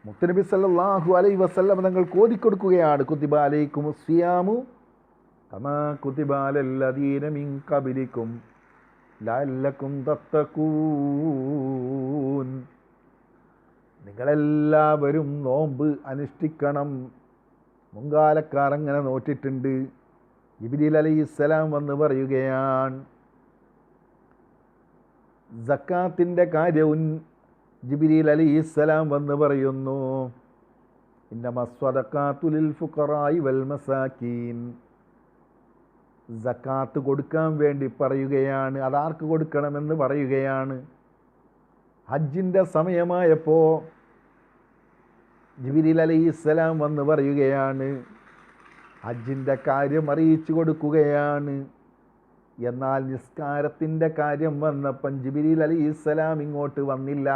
മുത്തനബി സല്ലല്ലാഹു അലൈഹി വസല്ലം തങ്ങൾ ഓതിക്കൊടുക്കുകയാണ്, കുതിബ അലൈക്കുമുസ് സിയാമു കമാ കുതിബ അലല്ലദീന മിൻ ഖബലിക്കും ലഅല്ലക്കും തത്തഖൂൻ. നിങ്ങളെല്ലാവരും നോമ്പ് അനുഷ്ഠിക്കണം, മുൻകാലക്കാർ അങ്ങനെ നോറ്റിട്ടുണ്ട്. ജിബ്രീൽ അലൈഹിസ്സലാം വന്ന് പറയുകയാണ്. സക്കാത്തിൻ്റെ കാര്യവും ജിബ്രീൽ അലൈഹിസ്സലാം വന്ന് പറയുന്നു, ഇന്നമസ്സദഖാതു ലിൽ ഫുഖറാഇ വൽ മസാകീൻ. സക്കാത്ത് കൊടുക്കാൻ വേണ്ടി പറയുകയാണ്. അതാർക്ക് കൊടുക്കണമെന്ന് പറയുകയാണ്. ഹജ്ജിൻ്റെ സമയമായപ്പോൾ ജിബ്രീൽ അലൈഹിസ്സലാം വന്ന് പറയുകയാണ്, ഹജ്ജിൻ്റെ കാര്യം അറിയിച്ചു കൊടുക്കുകയാണ്. എന്നാൽ നിസ്കാരത്തിൻ്റെ കാര്യം വന്നപ്പം ജിബ്രീൽ അലൈഹിസ്സലാം ഇങ്ങോട്ട് വന്നില്ല.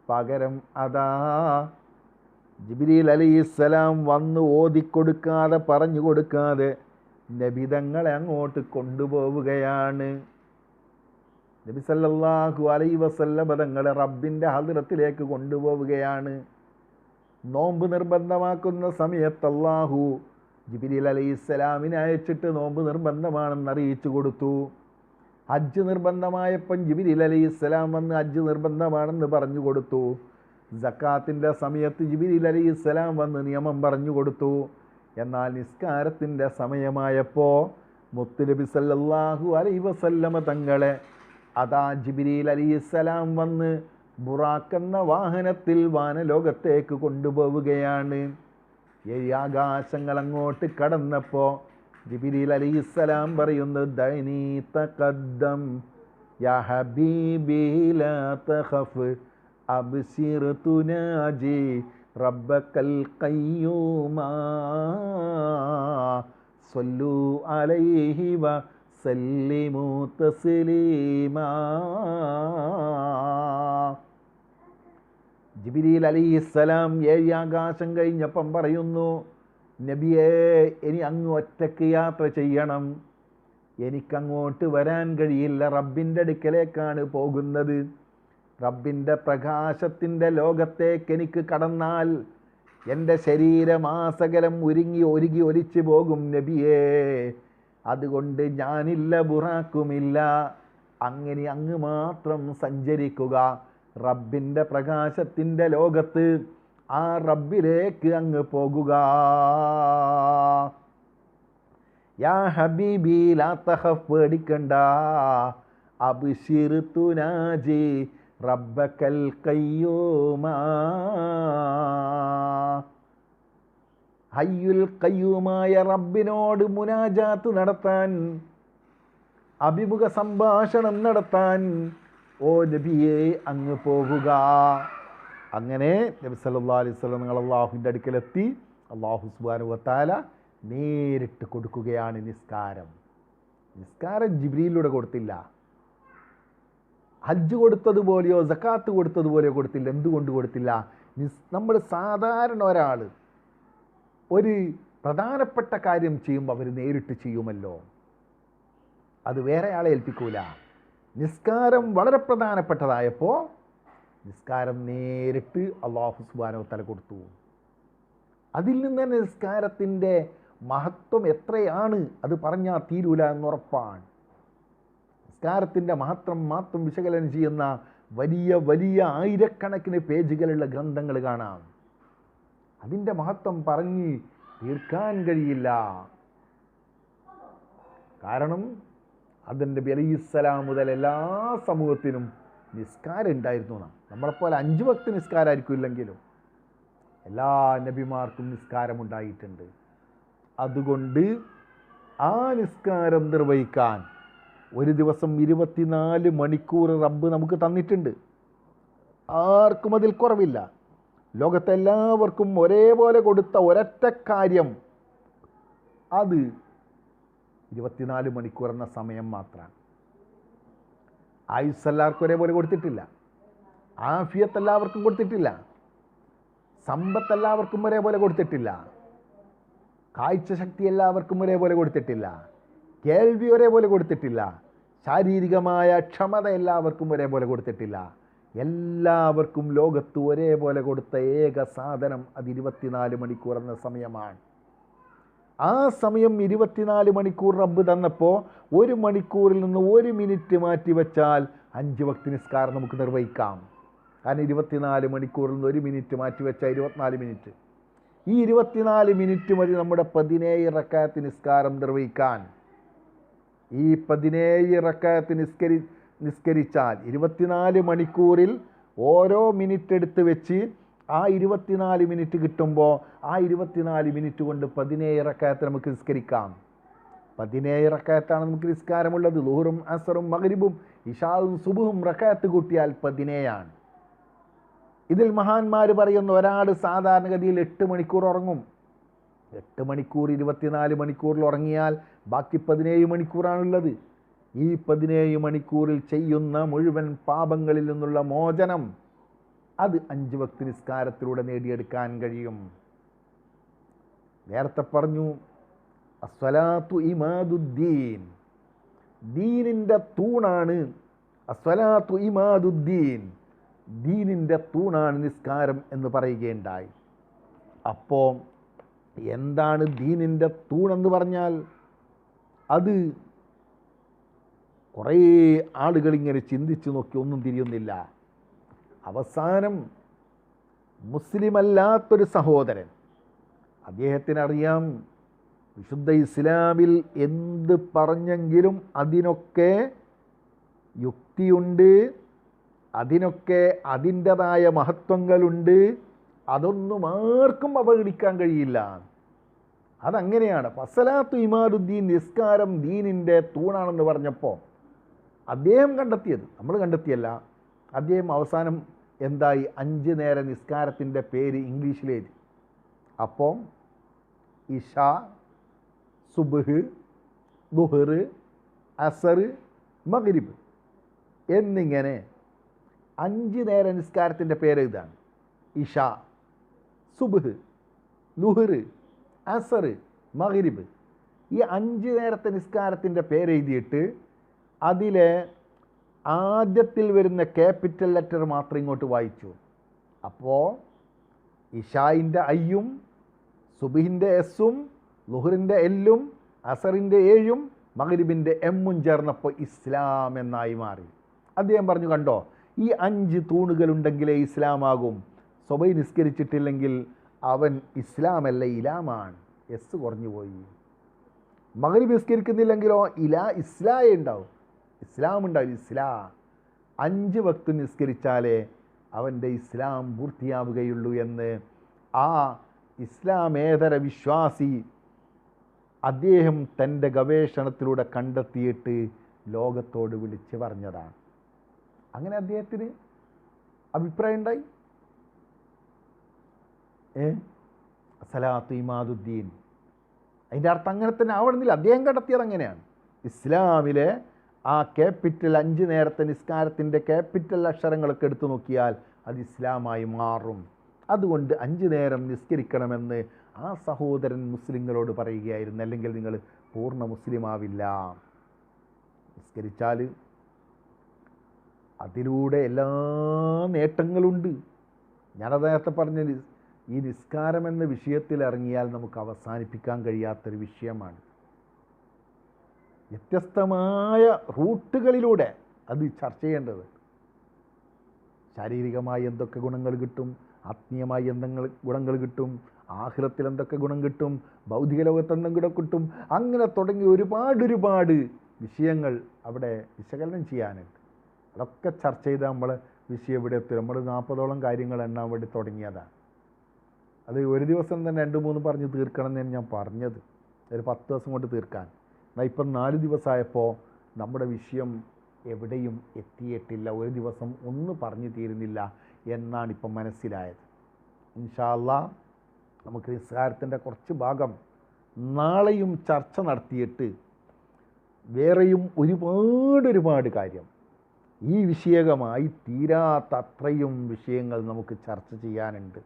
പകരം അതാ ജിബ്രീൽ അലൈഹിസ്സലാം വന്ന് ഓതിക്കൊടുക്കാതെ പറഞ്ഞു കൊടുക്കാതെ നബിതങ്ങളെ അങ്ങോട്ട് കൊണ്ടുപോവുകയാണ്. നബി സല്ലല്ലാഹു അലൈഹി വസല്ലം തങ്ങളെ റബ്ബിൻ്റെ ഹദ്റത്തിലേക്ക് കൊണ്ടുപോവുകയാണ്. നോമ്പ് നിർബന്ധമാക്കുന്ന സമയത്ത് അല്ലാഹു ജിബ്രീൽ അലൈഹിസ്സലാമിനെ അയച്ചിട്ട് നോമ്പ് നിർബന്ധമാണെന്ന് അറിയിച്ചു കൊടുത്തു. ഹജ്ജ് നിർബന്ധമായപ്പം ജിബ്രീൽ അലൈഹിസ്സലാം വന്ന് ഹജ്ജ് നിർബന്ധമാണെന്ന് പറഞ്ഞു കൊടുത്തു. സക്കാത്തിൻ്റെ സമയത്ത് ജിബ്രീൽ അലൈഹിസ്സലാം വന്ന് നിയമം പറഞ്ഞു കൊടുത്തു. എന്നാൽ നിസ്കാരത്തിൻ്റെ സമയമായപ്പോൾ മുത്തുനബി സല്ലല്ലാഹു അലൈഹി വസല്ലമ തങ്ങളെ അതാ ജിബ്രീൽ അലൈഹിസ്സലാം വന്ന് ബുറാഖ് എന്ന വാഹനത്തിൽ വാനലോകത്തേക്ക് കൊണ്ടുപോവുകയാണ്. ആകാശങ്ങൾ അങ്ങോട്ട് കടന്നപ്പോൾ ജിബ്രീൽ അലൈഹിസ്സലാം പറയുന്നു, ദൈനി തഖദ്ദം യാ ഹബീബി ലാ തഖഫ് അബ്സിർ തുനാജി റബ്ബക്കൽ ഖയ്യൂമാ സല്ലു അലൈഹി വ സല്ലിമു തസ്ലീമാ. ജിബ്രീൽ അലൈഹിസ്സലാം 7 ആകാശം കഴിഞ്ഞപ്പം പറയുന്നു, നബിയേ, ഇനി അങ്ങ് ഒറ്റയ്ക്ക് യാത്ര ചെയ്യണം, എനിക്കങ്ങോട്ട് വരാൻ കഴിയില്ല, റബ്ബിൻ്റെ അടുക്കലേക്കാണ് പോകുന്നത്. റബ്ബിൻ്റെ പ്രകാശത്തിൻ്റെ ലോകത്തേക്ക് എനിക്ക് കടന്നാൽ എൻ്റെ ശരീരമാസകലം ഒരുങ്ങി ഒലിച്ചു പോകും നബിയേ. അതുകൊണ്ട് ഞാനില്ല, ബുറാക്കുമില്ല, അങ്ങനെ അങ്ങ് മാത്രം സഞ്ചരിക്കുക. റബ്ബിൻ്റെ പ്രകാശത്തിൻ്റെ ലോകത്ത് ആ റബ്ബിലേക്ക് അങ്ങ് പോകുക. യാ ഹബീബി ലാ തഖഫ്, പേടിക്കണ്ട, അബ്ശിർ തുനാജി റബ്ബക്കൽ ഖയ്യൂമാ. ഹയ്യുൽ ഖയ്യൂമായ റബ്ബിനോട് മുനാജാത്ത് നടത്താൻ, അഭിമുഖ സംഭാഷണം നടത്താൻ ഓ നബിയെ അങ്ങ് പോകുക. അങ്ങനെ നബി സല്ലല്ലാഹു അലൈഹി വസല്ലം നിങ്ങൾ അല്ലാഹുവിൻ്റെ അടുക്കലെത്തി. അല്ലാഹു സുബ്ഹാനഹു വ തആല നേരിട്ട് കൊടുക്കുകയാണ് നിസ്കാരം. നിസ്കാരം ജിബ്രീലിലൂടെ കൊടുത്തില്ല, ഹജ്ജ് കൊടുത്തതുപോലെയോ സക്കാത്ത് കൊടുത്തതുപോലെയോ കൊടുത്തില്ല. എന്തുകൊണ്ട് കൊടുത്തില്ല? നമ്മൾ സാധാരണ ഒരാൾ ഒരു പ്രധാനപ്പെട്ട കാര്യം ചെയ്യുമ്പോൾ അവർ നേരിട്ട് ചെയ്യുമല്ലോ, അത് വേറെ ആളെ ഏൽപ്പിക്കൂല. നിസ്കാരം വളരെ പ്രധാനപ്പെട്ടതായപ്പോൾ നിസ്കാരം നേരിട്ട് അല്ലാഹു സുബ്ഹാനഹു വ തആല കൊടുത്തു. അതിൽ നിന്ന് തന്നെ നിസ്കാരത്തിൻ്റെ മഹത്വം എത്രയാണ് അത് പറഞ്ഞാൽ തീരൂല എന്നുറപ്പാണ്. നിസ്കാരത്തിൻ്റെ മാത്രം വിശകലനം ചെയ്യുന്ന വലിയ വലിയ ആയിരക്കണക്കിന് പേജുകളുള്ള ഗ്രന്ഥങ്ങൾ കാണാം. അതിൻ്റെ മഹത്വം പറഞ്ഞ് തീർക്കാൻ കഴിയില്ല. കാരണം ആദം നബി അലൈഹിസ്സലാം മുതൽ എല്ലാ സമൂഹത്തിനും നിസ്കാരം ഉണ്ടായിരുന്നു. നമ്മളെപ്പോലെ 5 വക്ത് നിസ്കാരമായിരിക്കില്ലെങ്കിലും എല്ലാ നബിമാർക്കും നിസ്കാരമുണ്ടായിട്ടുണ്ട്. അതുകൊണ്ട് ആ നിസ്കാരം നിർവഹിക്കാൻ ഒരു ദിവസം 24 മണിക്കൂർ റബ്ബ് നമുക്ക് തന്നിട്ടുണ്ട്. ആർക്കും അതിൽ കുറവില്ല. ലോകത്തെ എല്ലാവർക്കും ഒരേപോലെ കൊടുത്ത ഒരൊറ്റ കാര്യം, അത് 24 മണിക്കൂർ എന്ന സമയം മാത്രമാണ്. ആയുസ് എല്ലാവർക്കും ഒരേപോലെ കൊടുത്തിട്ടില്ല, ആഫിയത്ത് എല്ലാവർക്കും കൊടുത്തിട്ടില്ല, സമ്പത്ത് എല്ലാവർക്കും ഒരേപോലെ കൊടുത്തിട്ടില്ല, കാഴ്ച ശക്തി എല്ലാവർക്കും ഒരേപോലെ കൊടുത്തിട്ടില്ല, കേൾവി ഒരേപോലെ കൊടുത്തിട്ടില്ല, ശാരീരികമായ ക്ഷമത എല്ലാവർക്കും ഒരേപോലെ കൊടുത്തിട്ടില്ല. എല്ലാവർക്കും ലോകത്ത് ഒരേപോലെ കൊടുത്ത ഏക സാധനം അത് 24 മണിക്കൂർ എന്ന സമയമാണ്. ആ സമയം 24 മണിക്കൂർ റബ്ബ് തന്നപ്പോൾ 1 മണിക്കൂറിൽ നിന്ന് 1 മിനിറ്റ് മാറ്റി വെച്ചാൽ 5 വക്ത് നിസ്കാരം നമുക്ക് നിർവഹിക്കാം. കാരണം 24 മണിക്കൂറിൽ നിന്ന് 1 മിനിറ്റ് മാറ്റി വെച്ചാൽ 24 മിനിറ്റ്. ഈ 24 മിനിറ്റ് മതി നമ്മുടെ 17 റക്അത്ത് നിസ്കാരം നിർവഹിക്കാൻ. ഈ 17 റക്അത്ത് നിസ്കരിച്ചാൽ 24 മണിക്കൂറിൽ ഓരോ മിനിറ്റ് എടുത്ത് വെച്ച് ആ 24 മിനിറ്റ് കിട്ടുമ്പോൾ ആ 24 മിനിറ്റ് കൊണ്ട് 17 റക്അത്ത് നമുക്ക് നിസ്കരിക്കാം. 17 റക്അത്താണ് നമുക്ക് നിസ്കാരമുള്ളത്. ളുഹറും അസറും മഗ്രിബും ഇശാവും സുബ്ഹും റക്അത്ത് കൂട്ടിയാൽ 17 ഇതിൽ മഹാന്മാർ പറയുന്ന ഒരാൾ സാധാരണഗതിയിൽ 8 മണിക്കൂർ ഉറങ്ങും. 8 മണിക്കൂർ 24 മണിക്കൂറിൽ ഉറങ്ങിയാൽ ബാക്കി 17 മണിക്കൂറാണുള്ളത്. ഈ 17 മണിക്കൂറിൽ ചെയ്യുന്ന മുഴുവൻ പാപങ്ങളിൽ നിന്നുള്ള മോചനം അത് 5 വക്ത് നിസ്കാരത്തിലൂടെ നേടിയെടുക്കാൻ കഴിയും. നേരത്തെ പറഞ്ഞു അസ്സലാത്തു ഇമാദുദ്ദീൻ, ദീനിൻ്റെ തൂണാണ്. അസ്സലാത്തു ഇമാദുദ്ദീൻ, ദീനിൻ്റെ തൂണാണ് നിസ്കാരം എന്ന് പറയുകയുണ്ടായി. അപ്പോൾ എന്താണ് ദീനിൻ്റെ തൂണെന്ന് പറഞ്ഞാൽ? അത് കുറേ ആളുകളിങ്ങനെ ചിന്തിച്ച് നോക്കി ഒന്നും തിരിയുന്നില്ല. അവസാനം മുസ്ലിമല്ലാത്തൊരു സഹോദരൻ, അദ്ദേഹത്തിനറിയാം വിശുദ്ധ ഇസ്ലാമിൽ എന്ത് പറഞ്ഞെങ്കിലും അതിനൊക്കെ യുക്തിയുണ്ട്, അതിനൊക്കെ അതിൻ്റെതായ മഹത്വങ്ങളുണ്ട്, അതൊന്നും ആർക്കും അവഗണിക്കാൻ കഴിയില്ല. അതങ്ങനെയാണ്. ഫസലാത്തു ഇമാദുദ്ദീൻ, നിസ്കാരം ദീനിൻ്റെ തൂണാണെന്ന് പറഞ്ഞപ്പോൾ അദ്ദേഹം കണ്ടെത്തിയത്, നമ്മൾ കണ്ടെത്തിയല്ല, അദ്ദേഹം അവസാനം എന്തായി 5 നേര നിസ്കാരത്തിൻ്റെ പേര് ഇംഗ്ലീഷിലെഴുതി. അപ്പോൾ ഇഷ, സുബ്ഹ്, ദുഹർ, അസർ, മഗ്രിബ് എന്നിങ്ങനെ 5 നേര നിസ്കാരത്തിൻ്റെ പേര് ഇതാണ്. ഇഷ, സുബ്ഹ്, ലുഹർ, അസർ, മഗ്രിബ്, ഈ 5 നേരത്തെ നിസ്കാരത്തിൻ്റെ പേര് എഴുതിയിട്ട് അതിലെ ആദ്യത്തിൽ വരുന്ന ക്യാപിറ്റൽ ലെറ്റർ മാത്രം ഇങ്ങോട്ട് വായിച്ചു. അപ്പോൾ ഇഷായിൻ്റെ ഐയും സുബ്ഹിൻ്റെ എസ്സും ലുഹറിൻ്റെ എല്ലും അസറിൻ്റെ ഏഴും മഗ്രിബിൻ്റെ എമ്മും ചേർന്നപ്പോൾ ഇസ്ലാം എന്നായി മാറി. അദ്ദേഹം പറഞ്ഞു, കണ്ടോ, ഈ 5 തൂണുകളുണ്ടെങ്കിലേ ഇസ്ലാമാകും. സ്വബൈ നിസ്കരിച്ചിട്ടില്ലെങ്കിൽ അവൻ ഇസ്ലാമല്ല ഇലാമാണ്. എസ് കുറഞ്ഞു പോയി. മഗ്രിബ് നിസ്കരിക്കുന്നില്ലെങ്കിലോ ഇസ്ലായേ ഉണ്ടാവും, ഇസ്ലാം ഉണ്ടാവും. ഇസ്ലാം 5 വക്ത് നിസ്കരിച്ചാലേ അവൻ്റെ ഇസ്ലാം പൂർത്തിയാവുകയുള്ളൂ എന്ന് ആ ഇസ്ലാമേതര വിശ്വാസി അദ്ദേഹം തൻ്റെ ഗവേഷണത്തിലൂടെ കണ്ടെത്തിയിട്ട് ലോകത്തോട് വിളിച്ച് പറഞ്ഞതാണ്. അങ്ങനെ അദ്ദേഹത്തിന് അഭിപ്രായം ഉണ്ടായി. സലാത്തു ഇമാദുദ്ദീൻ, അതിൻ്റെ അർത്ഥം അങ്ങനെ തന്നെ ആവണമെന്നില്ല. അദ്ദേഹം കണ്ടെത്തിയത് അങ്ങനെയാണ്. ഇസ്ലാമിലെ ആ ക്യാപിറ്റൽ 5 നേരത്തെ നിസ്കാരത്തിൻ്റെ ക്യാപിറ്റൽ അക്ഷരങ്ങളൊക്കെ എടുത്തു നോക്കിയാൽ അത് ഇസ്ലാമായി മാറും. അതുകൊണ്ട് 5 നേരം നിസ്കരിക്കണമെന്ന് ആ സഹോദരൻ മുസ്ലിങ്ങളോട് പറയുകയായിരുന്നു. അല്ലെങ്കിൽ നിങ്ങൾ പൂർണ്ണ മുസ്ലിമാവില്ല. നിസ്കരിച്ചാൽ അതിലൂടെ എല്ലാ നേട്ടങ്ങളുണ്ട്. ഞാനത് നേരത്തെ പറഞ്ഞ ഈ നിസ്കാരം എന്ന വിഷയത്തിൽ ഇറങ്ങിയാൽ നമുക്ക് അവസാനിപ്പിക്കാൻ കഴിയാത്തൊരു വിഷയമാണ്. വ്യത്യസ്തമായ റൂട്ടുകളിലൂടെ അത് ചർച്ച ചെയ്യേണ്ടത്. ശാരീരികമായി എന്തൊക്കെ ഗുണങ്ങൾ കിട്ടും, ആത്മീയമായി എന്തെങ്കിലും ഗുണങ്ങൾ കിട്ടും, ആഖിറത്തിൽ എന്തൊക്കെ ഗുണം കിട്ടും, ഭൗതിക ലോകത്ത് എന്തെങ്കിലും കിട്ടും, അങ്ങനെ തുടങ്ങി ഒരുപാട് വിഷയങ്ങൾ അവിടെ വിശകലനം ചെയ്യാനുണ്ട്. അതൊക്കെ ചർച്ച ചെയ്ത് നമ്മൾ വിഷയം ഇവിടെ എത്തും. നമ്മൾ 40ഓളം കാര്യങ്ങൾ എണ്ണാൻ വേണ്ടി തുടങ്ങിയതാണ്. അത് ഒരു ദിവസം തന്നെ 2-3 പറഞ്ഞ് തീർക്കണം എന്നാണ് ഞാൻ പറഞ്ഞത്, ഒരു 10 ദിവസം കൊണ്ട് തീർക്കാൻ. എന്നാൽ ഇപ്പം 4 ദിവസമായപ്പോൾ നമ്മുടെ വിഷയം എവിടെയും എത്തിയിട്ടില്ല, ഒരു ദിവസം ഒന്ന് പറഞ്ഞു തീരുന്നില്ല എന്നാണ് ഇപ്പം മനസ്സിലായത്. ഇൻഷാ അല്ലാഹ് നമുക്ക് നിസ്കാരത്തിൻ്റെ കുറച്ച് ഭാഗം നാളെയും ചർച്ച നടത്തിയിട്ട് വേറെയും ഒരുപാട് കാര്യം ഈ വിഷയകമായി തീരാത്ത അത്രയും വിഷയങ്ങൾ നമുക്ക് ചർച്ച ചെയ്യാനുണ്ട്.